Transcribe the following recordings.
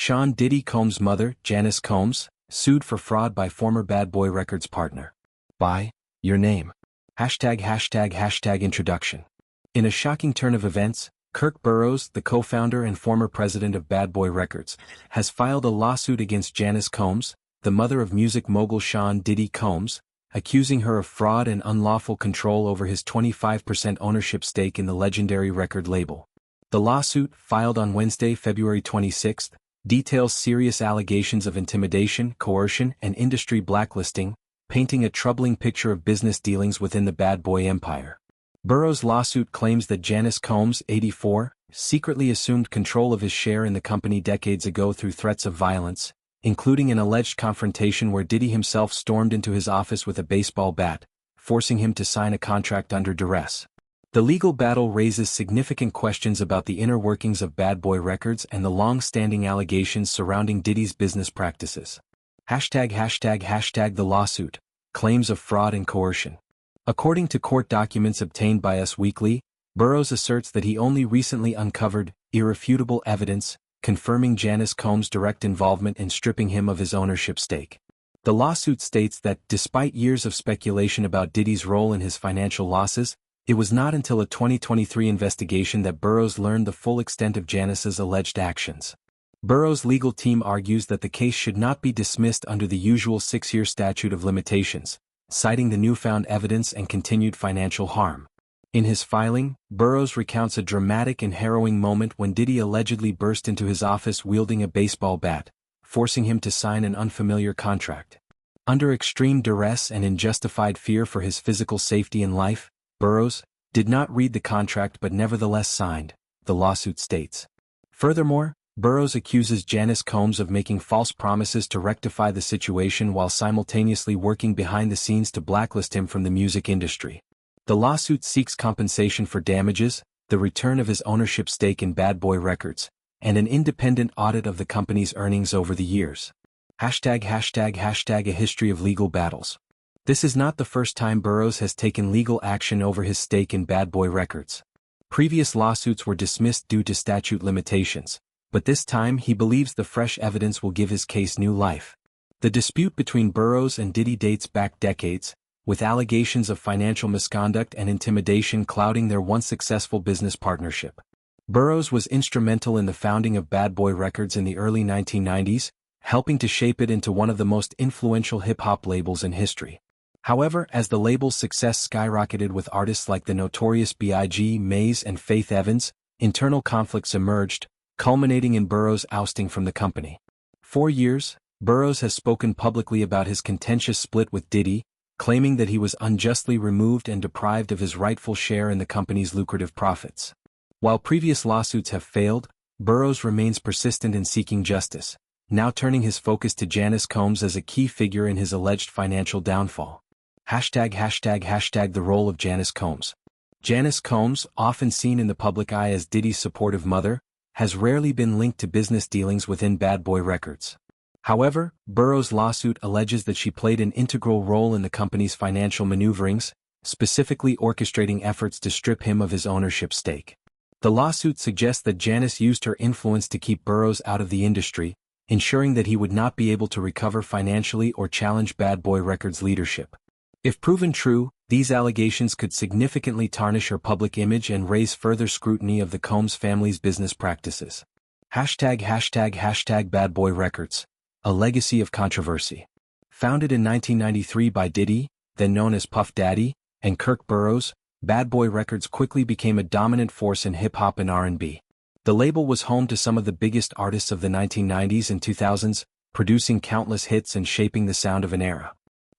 Sean Diddy Combs' mother, Janice Combs, sued for fraud by former Bad Boy Records partner. By your name. #Introduction. In a shocking turn of events, Kirk Burrowes, the co-founder and former president of Bad Boy Records, has filed a lawsuit against Janice Combs, the mother of music mogul Sean Diddy Combs, accusing her of fraud and unlawful control over his 25% ownership stake in the legendary record label. The lawsuit, filed on Wednesday, February 26, details serious allegations of intimidation, coercion, and industry blacklisting, painting a troubling picture of business dealings within the Bad Boy empire. Burrowes' lawsuit claims that Janice Combs, 84, secretly assumed control of his share in the company decades ago through threats of violence, including an alleged confrontation where Diddy himself stormed into his office with a baseball bat, forcing him to sign a contract under duress. The legal battle raises significant questions about the inner workings of Bad Boy Records and the long-standing allegations surrounding Diddy's business practices. The lawsuit. Claims of fraud and coercion. According to court documents obtained by Us Weekly, Burrowes asserts that he only recently uncovered irrefutable evidence confirming Janice Combs' direct involvement in stripping him of his ownership stake. The lawsuit states that, despite years of speculation about Diddy's role in his financial losses, it was not until a 2023 investigation that Burrowes learned the full extent of Janice's alleged actions. Burrowes' legal team argues that the case should not be dismissed under the usual 6-year statute of limitations, citing the newfound evidence and continued financial harm. In his filing, Burrowes recounts a dramatic and harrowing moment when Diddy allegedly burst into his office wielding a baseball bat, forcing him to sign an unfamiliar contract. Under extreme duress and in justified fear for his physical safety and life, Burrowes did not read the contract but nevertheless signed, the lawsuit states. Furthermore, Burrowes accuses Janice Combs of making false promises to rectify the situation while simultaneously working behind the scenes to blacklist him from the music industry. The lawsuit seeks compensation for damages, the return of his ownership stake in Bad Boy Records, and an independent audit of the company's earnings over the years. #A history of legal battles. This is not the first time Burrowes has taken legal action over his stake in Bad Boy Records. Previous lawsuits were dismissed due to statute limitations, but this time he believes the fresh evidence will give his case new life. The dispute between Burrowes and Diddy dates back decades, with allegations of financial misconduct and intimidation clouding their once successful business partnership. Burrowes was instrumental in the founding of Bad Boy Records in the early 1990s, helping to shape it into one of the most influential hip-hop labels in history. However, as the label's success skyrocketed with artists like the Notorious B.I.G., Maze and Faith Evans, internal conflicts emerged, culminating in Burrowes' ousting from the company. For years, Burrowes has spoken publicly about his contentious split with Diddy, claiming that he was unjustly removed and deprived of his rightful share in the company's lucrative profits. While previous lawsuits have failed, Burrowes remains persistent in seeking justice, now turning his focus to Janice Combs as a key figure in his alleged financial downfall. The role of Janice Combs. Janice Combs, often seen in the public eye as Diddy's supportive mother, has rarely been linked to business dealings within Bad Boy Records. However, Burrowes' lawsuit alleges that she played an integral role in the company's financial maneuverings, specifically orchestrating efforts to strip him of his ownership stake. The lawsuit suggests that Janice used her influence to keep Burrowes out of the industry, ensuring that he would not be able to recover financially or challenge Bad Boy Records' leadership. If proven true, these allegations could significantly tarnish her public image and raise further scrutiny of the Combs family's business practices. Bad Boy Records. A legacy of controversy. Founded in 1993 by Diddy, then known as Puff Daddy, and Kirk Burrowes, Bad Boy Records quickly became a dominant force in hip-hop and R&B. The label was home to some of the biggest artists of the 1990s and 2000s, producing countless hits and shaping the sound of an era.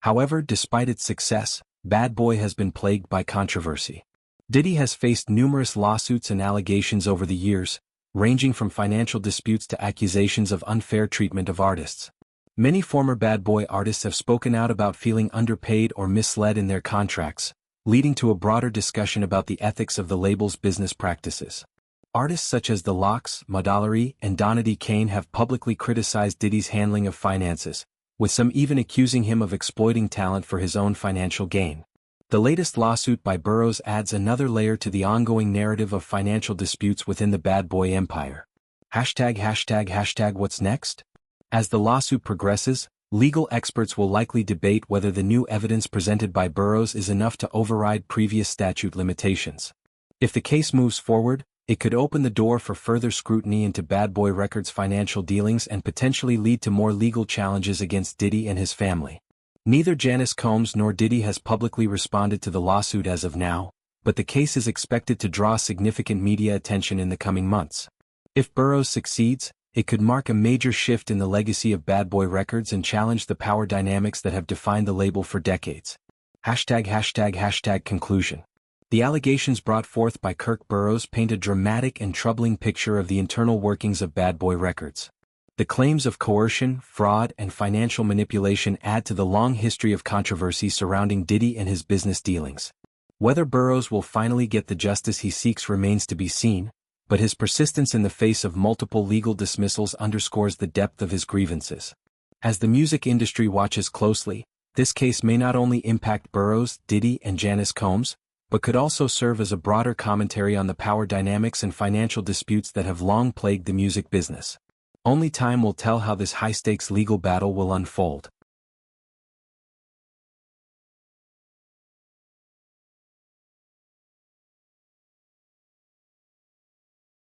However, despite its success, Bad Boy has been plagued by controversy. Diddy has faced numerous lawsuits and allegations over the years, ranging from financial disputes to accusations of unfair treatment of artists. Many former Bad Boy artists have spoken out about feeling underpaid or misled in their contracts, leading to a broader discussion about the ethics of the label's business practices. Artists such as The Lox, Madolary, and Donady Kane have publicly criticized Diddy's handling of finances, with some even accusing him of exploiting talent for his own financial gain. The latest lawsuit by Burrowes adds another layer to the ongoing narrative of financial disputes within the Bad Boy empire. What's next? As the lawsuit progresses, legal experts will likely debate whether the new evidence presented by Burrowes is enough to override previous statute limitations. If the case moves forward, it could open the door for further scrutiny into Bad Boy Records' financial dealings and potentially lead to more legal challenges against Diddy and his family. Neither Janice Combs nor Diddy has publicly responded to the lawsuit as of now, but the case is expected to draw significant media attention in the coming months. If Burrowes succeeds, it could mark a major shift in the legacy of Bad Boy Records and challenge the power dynamics that have defined the label for decades. Conclusion. The allegations brought forth by Kirk Burrowes paint a dramatic and troubling picture of the internal workings of Bad Boy Records. The claims of coercion, fraud, and financial manipulation add to the long history of controversy surrounding Diddy and his business dealings. Whether Burrowes will finally get the justice he seeks remains to be seen, but his persistence in the face of multiple legal dismissals underscores the depth of his grievances. As the music industry watches closely, this case may not only impact Burrowes, Diddy, and Janice Combs, but could also serve as a broader commentary on the power dynamics and financial disputes that have long plagued the music business. Only time will tell how this high-stakes legal battle will unfold.